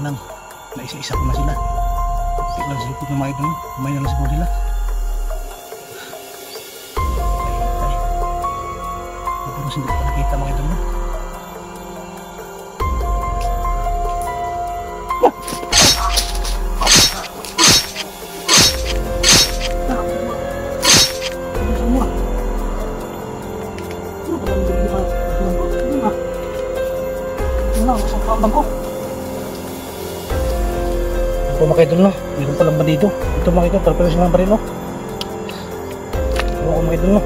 lang. Na isa-isa ko na sila. Tignan sa likod ng mga idol. Kumain na lang siguro nila. Pero hindi ko nakita mga idol. Bangko. Ito mga idol no, meron palang bandido. Ito mga idol, pero silang baril no. Ito mga idol no.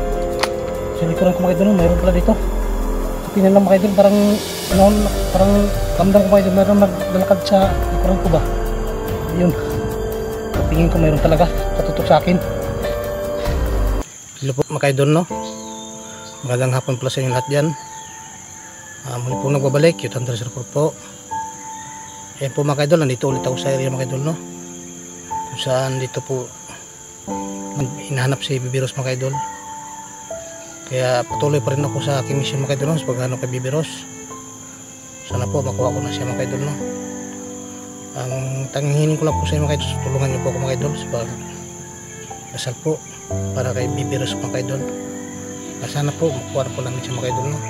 Sa likuran ko mga idol no, meron pala dito. Tingnan lang mga idol, parang kamdam ko mga idol, meron naglalakad sa likuran ko ba. Yun. Tingin ko meron talaga, katutok sa akin. Hello po mga idol no. Magandang hapon pala sa inyo lahat dyan. Muli po nagbabalik, Yutan Reservoir po. Ayan po mga idol, nandito ulit ako sa area mga idol no. Kung saan dito po hinahanap si Bibiros mga idol. Kaya patuloy pa rin ako sa aking mission mga idol no, sa paghanap kay Bibiros. Sana po makuha ko na siya mga idol no. Ang tangingin ko lang po sa inyo mga idol, tulungan niyo po ako mga idol sa pag-asal po para kay Bibiros mga idol. Sana po makuha po namin siya mga idol no.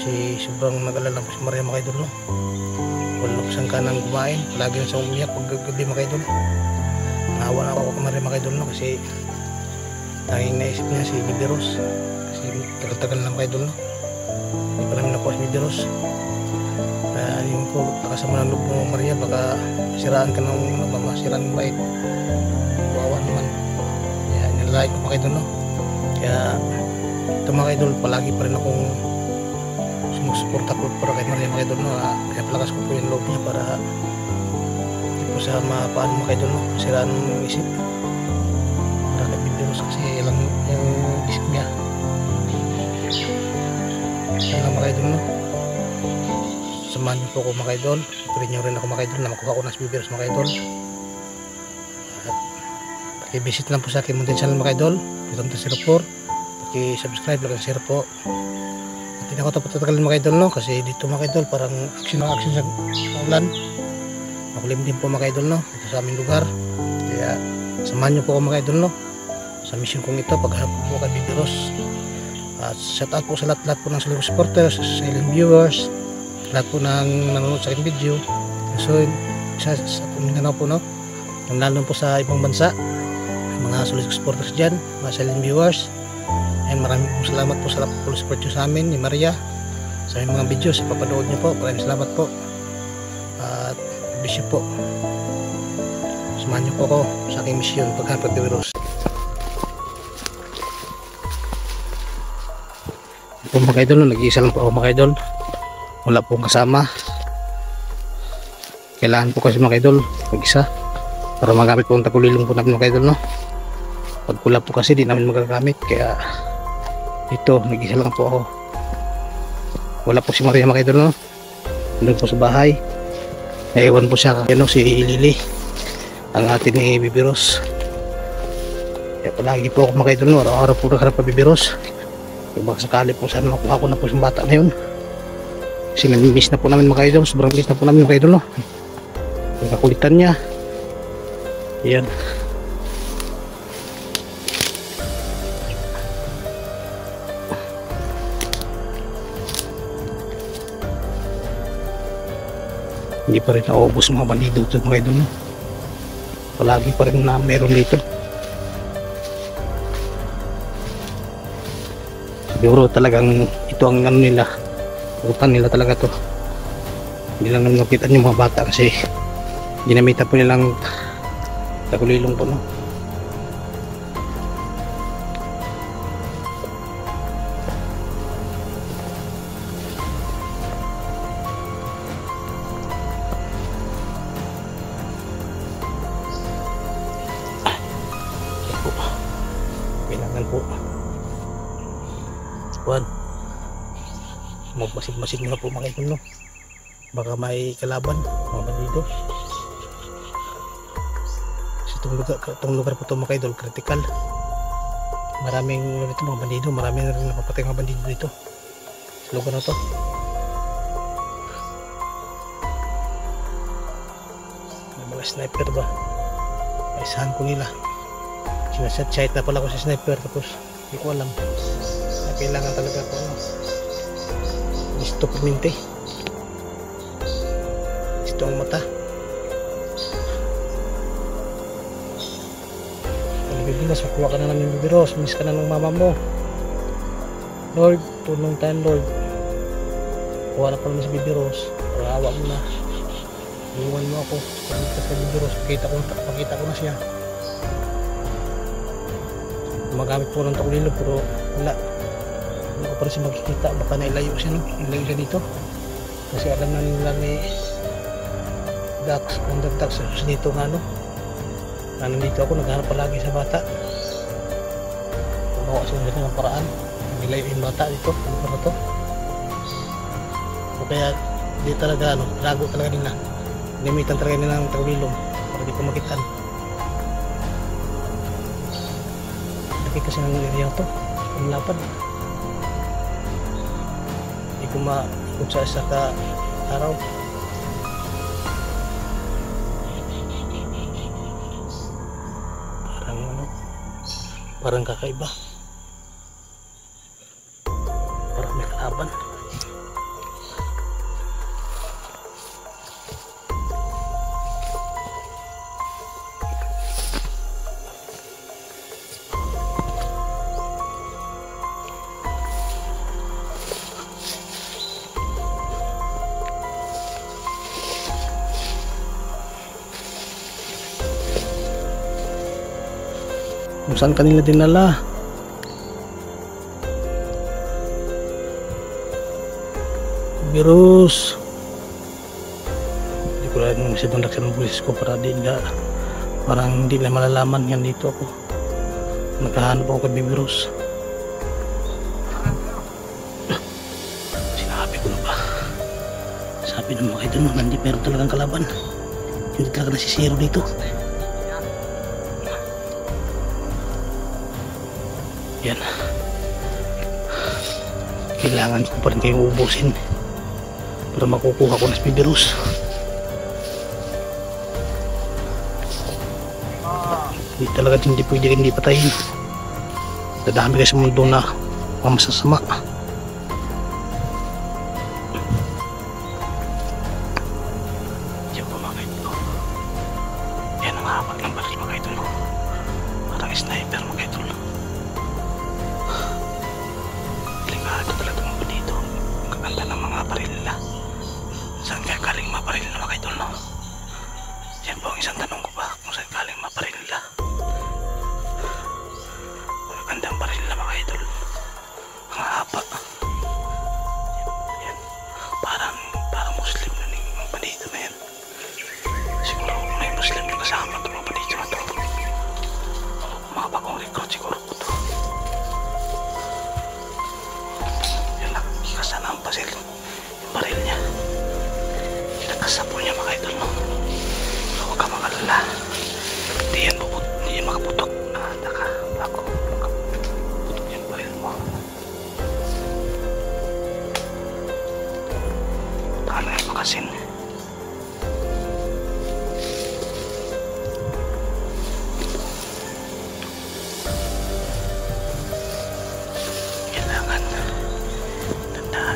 Kasi sobrang nag-alala po si Maria mga idol no. Wala na po siyang kanang kumain, palagi na siyang umiyak pag gabi mga idol. Nahawa na ako kay Maria mga idol no, kasi tanging naisip niya si Bibiros. Kasi tagal-tagal na mga idol no, hindi pa namin nakuha si Bibiros. Yun po, nakasama ng loob mo Maria, baka siraan ka ng masiraan ng bait. Wawa naman. Kaya nilalait ko mga idol no. Kaya ito mga idol, palagi pa rin akong sumusuporta po para kay Maria mga idol no. Kaya palakas ko po yung loob niya para hindi po sa paano mga idol no, siraan ng isip para kay Bibiros kasi ilang yung isip niya. Yan lang mga idol no. Samahan niyo po ako mga idol, pwede niyo rin ako mga idol na makuha ko na si Bibiros mga idol. At paki-visit lang po sa aking muntin channel mga idol, Yutan Reservoir. Paki-subscribe lang ang share po. Hindi ako ito patatagalin mga idol no, kasi dito mga idol parang action sa ulan. Makulim din po mga idol no, ito sa aming lugar. Kaya samahan niyo po ako mga idol no, sa mission kong ito, paghanap po kay Bibiros. At shout out po sa lahat po ng silent supporters, silent viewers, lahat po ng nanonood sa aking video. So isa sa Mindanao po no, lalo po sa ibang bansa, mga silent supporters dyan, mga silent viewers. And maraming salamat po sa full support nyo sa amin ni Maria sa mga video sa papanood nyo po. Maraming salamat po at bless you po. Samahan nyo po ako sa aking mission paghanap kay Bibiros. Ito mga idol, nag-iisa lang po ako mga idol, wala pong kasama. Kailangan po kasi mga idol mag-isa para magamit po ang tagulilong po namin mga idol no. Pag wala po kasi di namin magagamit, kaya ito, nag-isa lang po ako. Wala po si Maria mga idol no, nandun po sa bahay. Naiwan po siya ano, si Lili, ang atin ni Bibiros. Kaya palagi po ako mga idol no, araw-araw po naghanap kay Bibiros. Kung baka sakali po sana makuha ko na po yung bata na yun, kasi nami-miss na po namin mga idol, sobrang miss na po namin mga idol no. Yung kakulitan niya, yan. Hindi pa rin naubos mga bandido dito mga idol no. Palagi pa rin na meron dito. Siguro talagang ito ang ano nila, utang nila talaga to. Hindi lang naman nakita yung mga bata kasi ginamitan po nilang tagulilong po no. Kailangan po magmasid-masid muna po mga idol no, baka may kalaban mga bandido. Kasi itong lugar po ito mga idol, critical. Maraming dito mga bandido, maraming rin napapatay mga bandido dito sa lugar na to. sniper ba? Paisahan ko nila. Sinasat-sight na pala ko sa sniper, tapos hindi ko alam na kailangan talaga ko gusto permente. Gusto ang mata. Pilipinas, makuha ka na ng bibiros, miss ka na ng mama mo. Lord, tulong tayo Lord. Kuha na pa naman sa bibiros, parawa mo na. Iwan mo ako, pagkita sa bibiros, pakita ko na siya. Gumagamit po ng takulilo, pero wala. Hindi ko pa rin siya makikita, baka nailayo siya, no? Nailayo siya dito. Kasi alam na nila ni Dax, kung Dax dito nga, no? Nandito ako, naghanap palagi sa bata. Gumawa siya ng paraan. Nilayo yung bata dito. Ano ba ito? O kaya di talaga lago talaga nila. Limitan talaga nila ng tagulilong para di ko makitaan. Laki kasi ng area to. Ang lapad. Di ko maikot sa isa ka araw. Parang kakaiba. Parang may kalaban. Kung saan kanila dinala. Virus. Hindi ko lang masyadong laksan ng bulis ko para parang hindi na malalaman yan dito ako. Nakahanap ako kay virus. Sinabi ko na ba? Sabi ng mga idol, hindi meron talagang kalaban. Hindi talaga nasisiro dito. Yan. Kailangan ko pa rin kayong ubusin para makukuha ko ng virus. Hindi talaga hindi pwede hindi patayin. Dadami kasi sa mundo na masasama. Diyan po mga ito. Yan ang hapag ng balik mga ito. Parang sniper mga ito. Ito talaga mga dito. Kaganda ng mga baril nila. Saan kaya galing mga baril na mga idol, no? Yan po ang isang tanong ko ba kung saan galing mga baril nila. Kagandang baril nila mga idol. Ang haba. Yan. Parang Muslim na yung panito na yan. Siguro may Muslim na kasama ito mga panito na ito. Mga bagong recruit siguro po ito. Sana ang pasil yung baril niya. Nagkasapo niya mga idol, no? So huwag ka makalala. Hindi yan makaputok. Makaputok yung baril mo. Taka na yung makasin.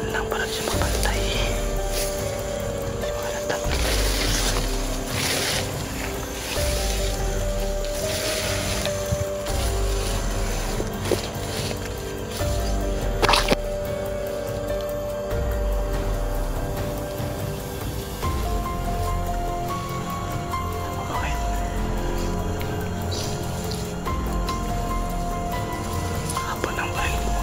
Lang para siya mapantay. Hindi makalatag. Haba ng baril mo.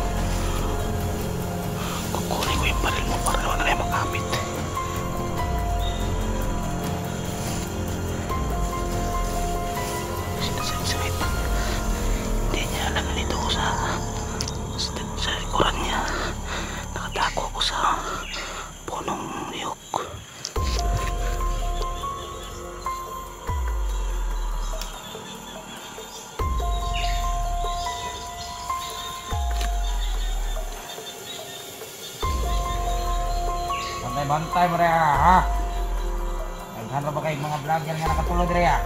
Kukunin ko yung baril mo para wala na yung makamit. Sinasayit. Hindi niya alam na dito ko sa likuran niya. Nakatago ako sa punong niyog. Bantay mo rin ha. Ano ba kayo mga vlogger nga nakatulog rin ah?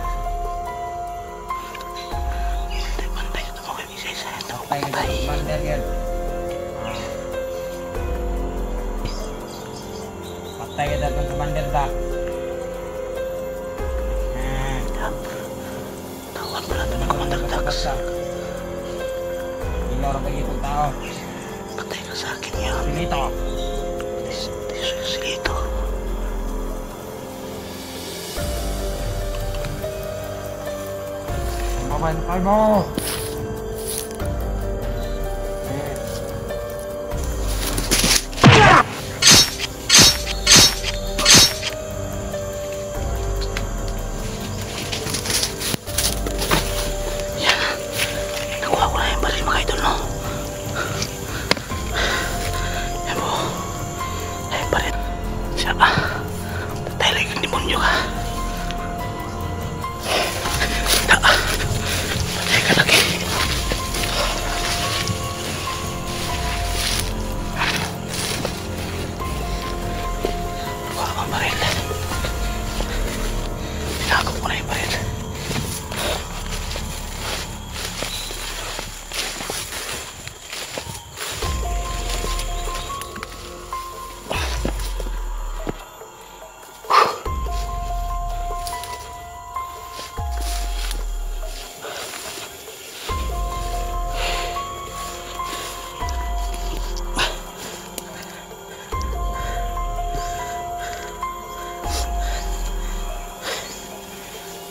Pantay ito mo kayo isa-isa. Patay ka dyan, commander yan. Patay ka dyan, commander ba? Tawag pala ito ng Commander Dax. Ilaw rin kayo itong tao. Patay ka sa akin yan. Silito. Silito. Mamantay mo! Nakuha ko na yung baril mga idol, no? Yan po. Ayun pa rin. Siya ka. Patay lang yung demonyo ka. Patay ka lagi. Nakuha ko ang baril. Pinakap ko na yung baril.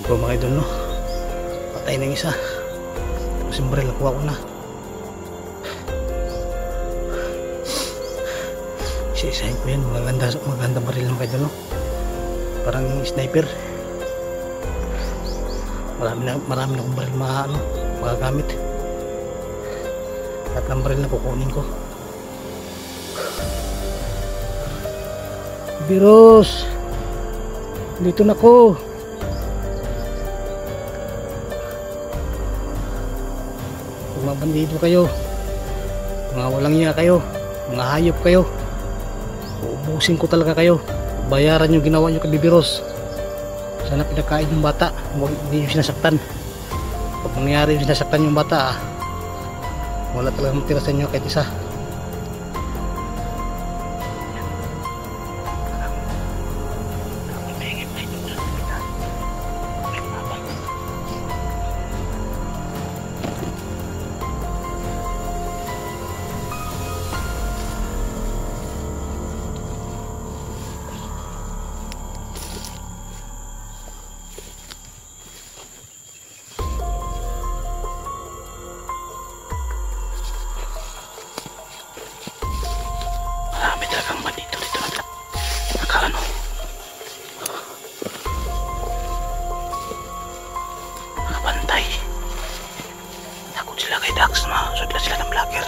Bro mga idol, no? Patay na yung isa. Tapos yung baril nakuha ko na. Isa-isahin ko yan. Maganda baril mga idol, no? Parang sniper. Marami na akong baril magagamit. At ng baril na kukunin ko. Biros! Dito na ko. Mga bandido kayo, mga walang iya kayo, mga hayop kayo, uubusin ko talaga kayo. Bayaran yung ginawa nyo kay Bibiros. Sana pinakain yung bata, hindi yung sinasaktan. Pag nangyari yung sinasaktan yung bata, wala talagang matira sa inyo kahit isa. Dax, masudla sila ng vlogger.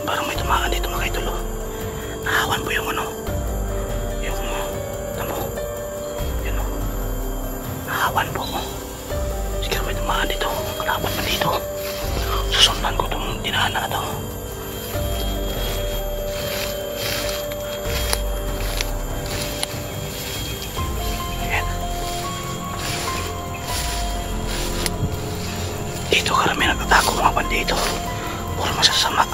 Parang may tumakan dito mga idol, oh. Nahawan po yung yung tamo, yun, oh. Nahawan po, oh. Siguro may tumakan dito, kalaban pa dito. Susundan ko itong dinahan na ito. Ayan. Dito karami nagtatago mga bandito. Puro masasama.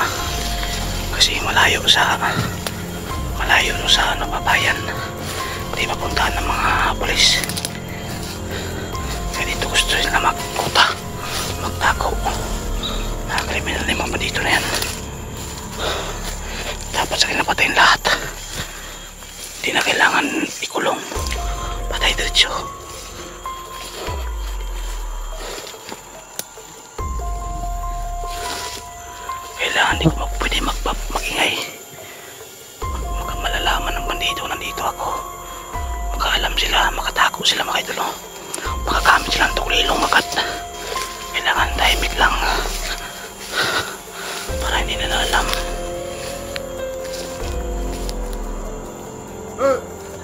Kasi malayo sa babayan, hindi mapuntahan ng mga polis. Kaya dito gusto nila magkuta, magtakaw. Mga kriminal na yung mga dito na yan. Dapat sa kanila patayin lahat. Hindi na kailangan ikulong, patay diretso. Kailangan di ko pwede magingay. Malalaman ng bandido nandito ako. Makaalam sila, makatago Naglalaro sila mga idol. Makagamit sila ng tuklilong agad. Kailangan tahimik lang para hindi na alam.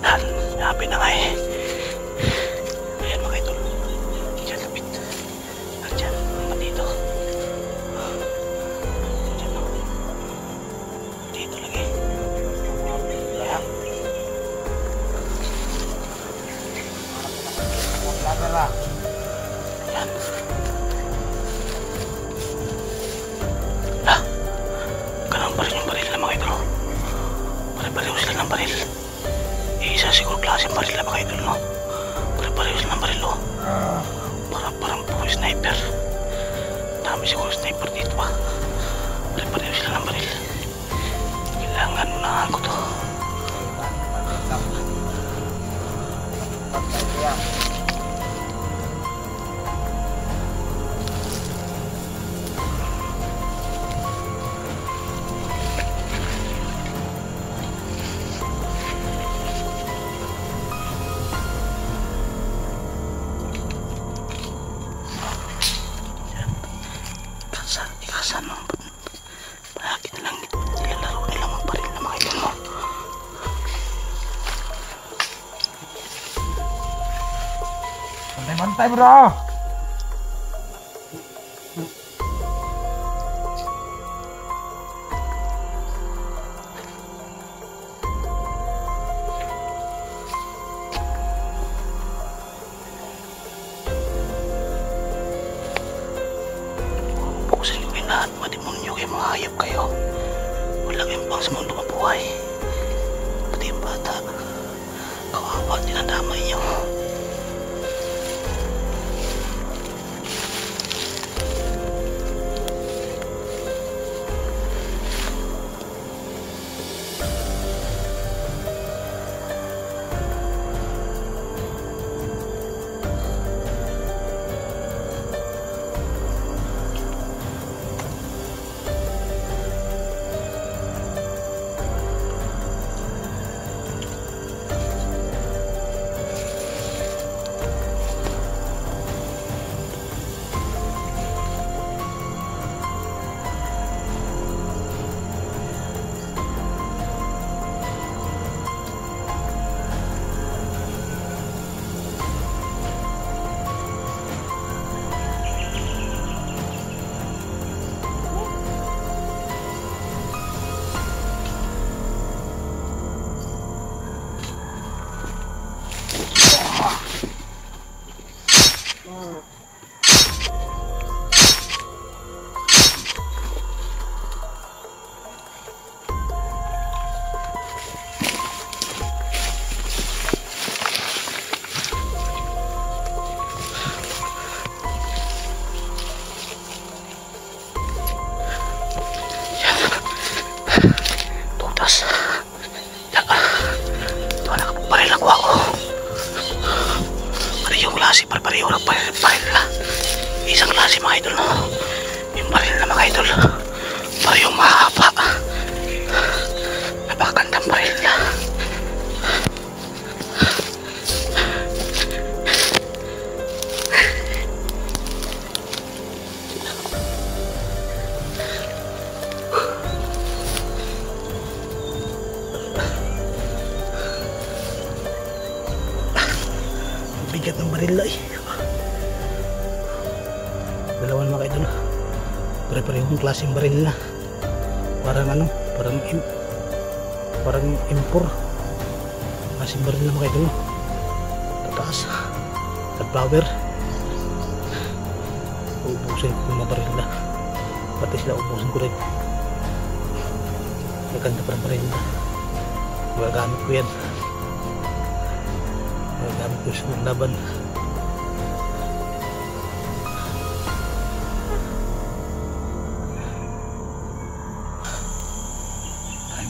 Yan, happy na nga eh. Ayan mga idol. Diyan lapit. Diyan, dito. Diyan lang. Dito lagi. Ayan. Ayan. Lah, ganun pa rin yung baril na mga idol. Pare-pareho sila ng baril. Isa siguro klaseng baril na mga idol, no? Pare-pareho sila ng baril, no? Parang puro sniper. Dami siguro sniper dito pa. Pare-pareho sila ng baril. Kailangan unahan ko to. Ikasan mo. Palagi na lang nilalaro nila mga baril na mga idol mo. Mantay bro! Buksan nyo kayo lahat, mga demonyo kayo, mga hayop kayo. Wala kayong pang sa mundo mabuhay. Pati yung bata. Kawawa, dinadamay nyo. Pareho na baril na. Isang klase mga idol, no? Yung baril na mga idol, pareho mahaba. Napakagandang baril na. Bigat ng baril na eh. Dalawan mga idol. Pare-parehong klaseng baril na. Parang ano, parang impor. Klaseng baril na mga idol. Tataas. At power. Ubusin ko yung mga baril na. Pati sila ubusin ko rin. Maganda pa ng baril na. Magagamit ko yan. Magagamit ko sa laban.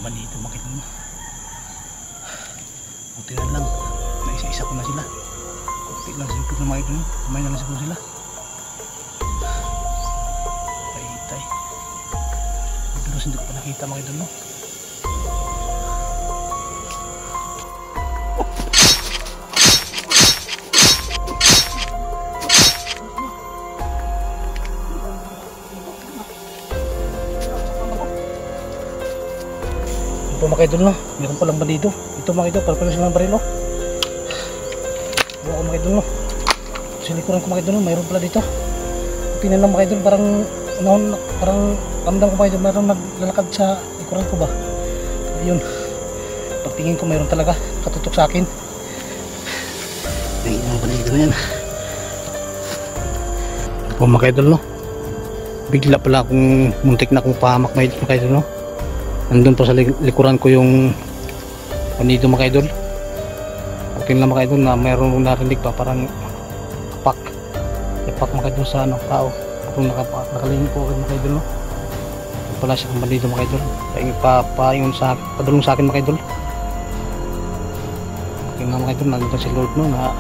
Dito makita mo. Buti na lang na isa-isa ko na sila. Buti lang sila na mga idol. Kamay na lang siguro sila. Paitay. Pero hindi ko pa nakita mga idol, no? Ito mga idol no, meron palang bandido. Ito mga idol, para silang baril no. Wala ko mga idol no. Sa likuran ko mga idol no, mayroon pala dito. Tingnan lang mga idol, parang ramdam ko mga idol, mayroon naglalakad sa likuran ko ba. Ayun, pagtingin ko mayroon talaga, katutok sa akin. Ay, ang bandido na yan. O mga idol no, bigla pala akong muntik na akong pahamak mga idol no. Nandun pa sa likuran ko yung bandido mga idol. Butin lang mga idol na mayroon narinig pa parang kapak mga idol sa ano, tao. Kung nakalingin ko mga idol no, pala siya ng bandido mga idol. Paingon sa padulong sa akin mga idol. Butin lang mga idol, nandun si Lord no na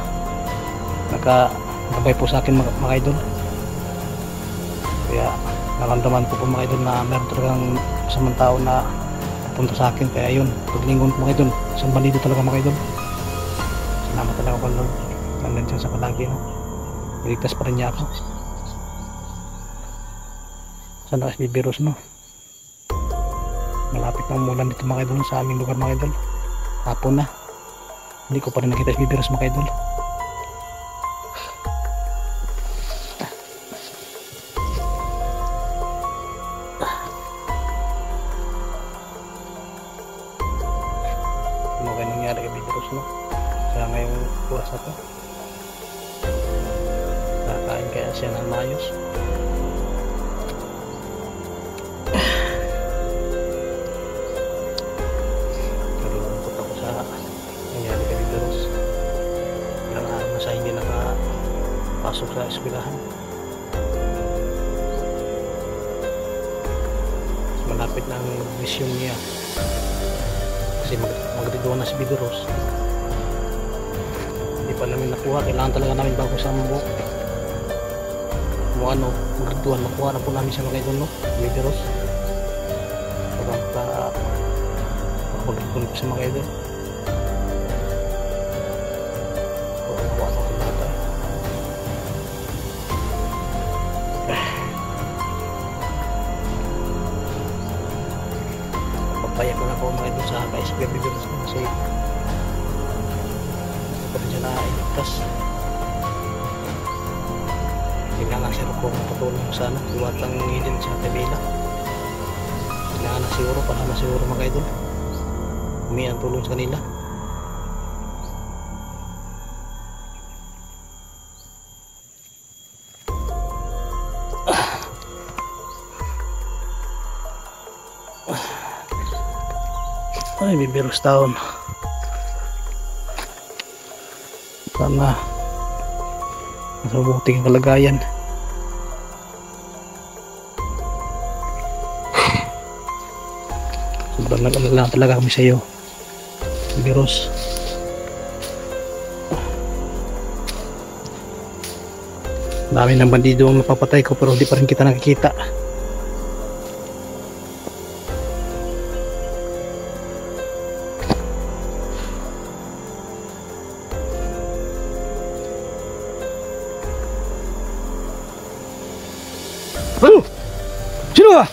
nagabay po sa akin mga idol. Kaya naramdaman ko po mga idol na meron talagang masamang tao na punta sa akin. Kaya yun, paglingon ko mga idol, isang bandido talaga mga idol. Salamat talaga ko Lord, nandun siya sa palagi no, iligtas pa rin niya ako. Sana kasi virus no, malapit na umulan dito mga idol sa aming lugar mga idol. Hapon na, hindi ko pa rin nakita si virus mga idol. Ano kaya nangyari kay virus no, kaya ngayong oras na to nakain kaya siya ng mayos. Nalulungkot ako sa nangyari kay virus. Ilang araw na siya hindi nakapasok sa eskwelahan. Malapit na ang mission niya kasi maggraduate na si Bidoros. Hindi pa namin nakuha, kailangan talaga namin bago sa mo ano, maggraduate, makuha na po namin siya mga idol no, Bidoros. Para maggraduate po sa mga idol. Makuha na po natin. Papayak na po mga idol sa KSB Bidoros kasi hindi pa rin siya nailigtas. Kailangan siya po patulong sana iwatang ngilin sa tabela. Kailangan na siguro, para na siguro mga idol humingi ang tulong sa kanila. Ay, may virus taon. Sana nasa mabuting kalagayan. Sobrang nag-alala talaga kami sa iyo, virus. Dami ng bandido ang mapapatay ko pero hindi pa rin kita nakikita. Ano? Sino ka?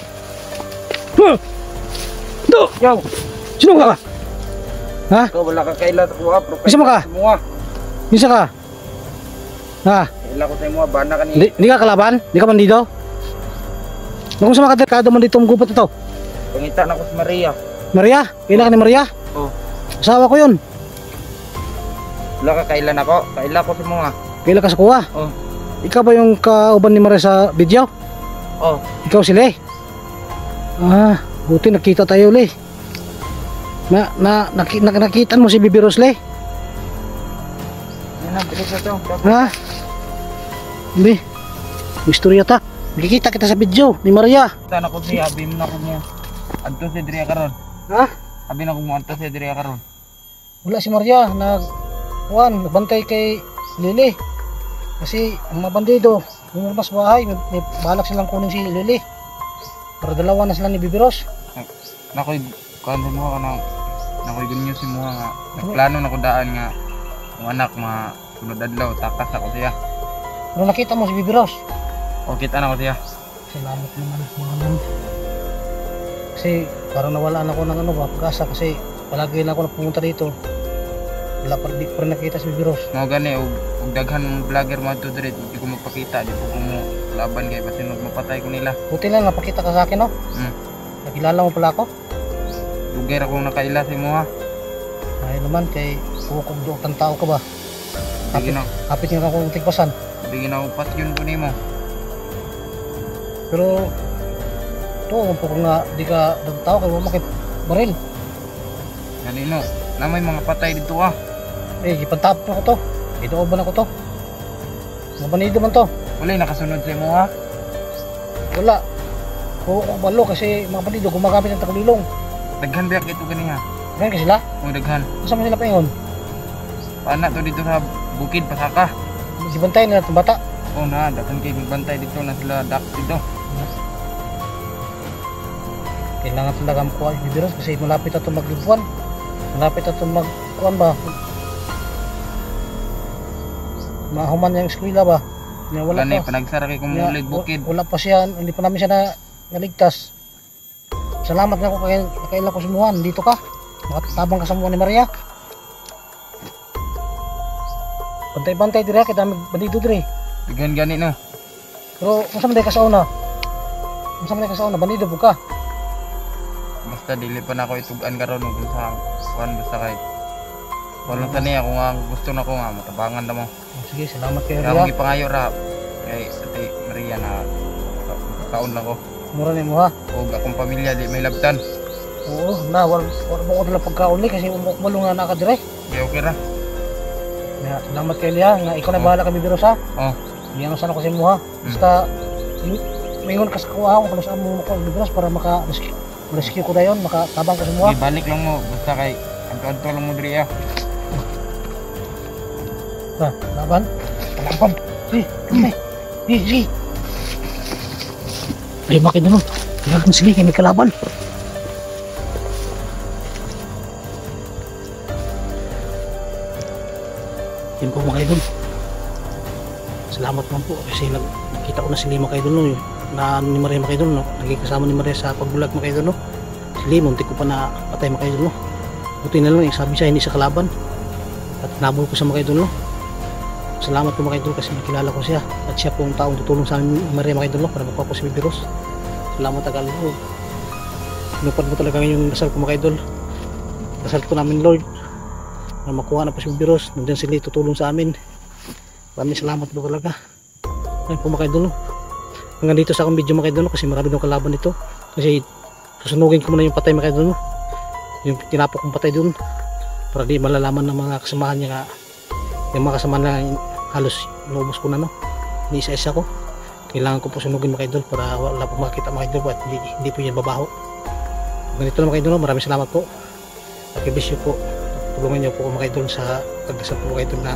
Ito! Yo! Sino ka? Ha? Ikaw wala ka kaila sa kuha, Isa mo ka? Isa ka? Ha? Kaila ko sa imo, bana ka ni. Hindi ka kalaban? Hindi ka bandido? Kung sa mga kaderkado man dito magupot ito? Pangita na ko si Maria. Maria? Kaila ka ni Maria? Oh. Asawa ko yun. Wala ka kailan ako? Kaila ko sa mga. Kaila ka sa kuha? Oh. Ikaw ba yung kauban ni Maria sa video? Oh. Ikaw sila eh? Ah, buti nakita tayo ulit. Nakita mo si Bibi Rosle? Yan na, bilis na to. Ha? Hindi. Istorya ta. Nakikita kita sa video ni Maria. Sana ko siya, abim na ko mo. Adto si Dria karon. Ha? Abim na ko mo adto si Dria karon. Wala si Maria. Nagbantay kay Lily. Kasi ang mga bandido, lumabas bahay, may balak silang kunin si Lily. Para dalawa na sila ni Bibi Ros. Nakoy kanto mo kana. Nakoy gunyo si mo nga. Nagplano na ko daan nga ang anak sunod adlaw takas ako siya. Pero nakita mo si Bibi Ros. O kita na ko siya. Salamat naman mga man. Kasi parang nawalaan ako ng pag-asa kasi palagi na ako pumunta dito. Wala pa di pa rin nakita si Biros. Mga gani, og daghan mong vlogger mo to dire, di ko magpakita, di ko mo laban kay basinog mapatay ko nila. Buti lang napakita ka sa akin, no? Nakilala mo pala ako. Lugar akong nakaila sa imo ha. Ay naman kay kukog do tang tao ka ba? Bigyan ako, Kapit nga ako ng tigpasan. bigyan ako pat yun ko nimo. Pero to kung nga di ka tao kay mo makit baril. Ganino, na may mga patay dito ha. Eh, ipantap na ko to. Ito ba na ko to? Mga banido man to. Wala nakasunod sa imo ha. Wala. Kukog balo kasi mga banido gumagamit ng tagalilong. Daghan biyak ito gani ha. Ganyan ka sila? O daghan. Saan mo sila paingon? Paana to dito sa bukid pasaka. Sibantay nila itong bata. O na, daghan kay magbantay dito na sila dak dito. Kailangan talaga makuha yung Biros kasi malapit na itong maglibuan. Malapit na itong magkuhan ba? Mahuman yung eskwela ba? Wala Wala ni pa. panagsara kay kumulid bukid. Wala pa siya, hindi pa namin siya naligtas. Salamat nga ako kailan ko sumuhan. Dito ka. Makatabang ka sa muhan ni Maria. Bantay-bantay dire kita bandido dire. Daghan gani no. Pero unsa man day ka sa una? Unsa man day ka sa una? Bandido po ka. Basta dili pa na ako itugan karon ug sa kuan basta kay wala sa niya kung ang gusto na ko nga matabangan na mo. Sige, salamat kayo Kaya Maria. mo gipangayo ra kay Ate Maria na kaon lang ko. Mura ni mo ha. Ug akong pamilya di may labtan. Oo, na wala mo ko dala pagkaon ni kasi umok malo nga naka dire. Di okay ra. Ya, salamat kayo Lia, nga ikaw na bahala kami Biros ha. Oh, Diyan sana ko sa mo ha. Basta mingon ka sa kuha ko kung saan mo ko Biros para rescue ko dayon, makatabang ko sa mo ha. ibalik lang mo basta kay adto lang mo diri ah. Ha, laban. Laban. Sige, kami. Sige. Ay, bakit na nun? Laban sige, kami kalaban. Yan po mga idol. Salamat man po kasi nakita ko na si Lima mga idol no, na ni Maria mga idol no. Naging kasama ni Maria sa pagbulag mga idol no. Si Lima, muntik ko pa na patay mga idol no. Buti na lang, sabi siya hindi sa kalaban. At nabol ko sa mga idol no. Salamat po mga idol kasi nakilala ko siya. At siya po ang taong tutulong sa amin ni Maria mga idol no, para makuha ko si Biros. Salamat tagal Lord. Pinupad mo talaga ngayon yung dasal ko mga idol. Dasal ko namin Lord na makuha na po si Biros. Nandiyan sila tutulong sa amin. Maraming salamat po talaga. Ayun po mga idol no. Hanggang dito sa akong video mga idol no, kasi marami daw kalaban dito. Kasi susunugin ko muna yung patay mga idol no. Yung tinapok kong patay dun para di malalaman ng mga kasamahan niya nga yung mga kasamahan na halos inubos ko na no. Ni-isa-isa ko. Kailangan ko po sunugin mga idol para wala po makita mga idol at hindi po yan babaho. Ganito na mga idol no. Maraming salamat po. Pakibisyo po. Tulungan niyo po mga idol sa pagdasal po mga idol na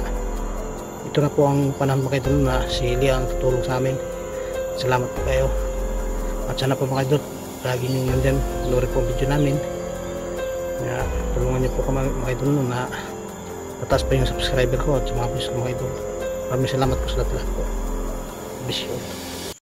ito na po ang panahon mga idol na si Lia ang tutulong sa amin. Salamat po kayo. At sana po mga idol lagi nyo nandyan panoorin po ang video namin. Kaya tulungan niyo po kami mga idol no, na pataas pa yung subscriber ko at sa mga views ko mga idol. Maraming salamat po sa lahat po. Bisyo.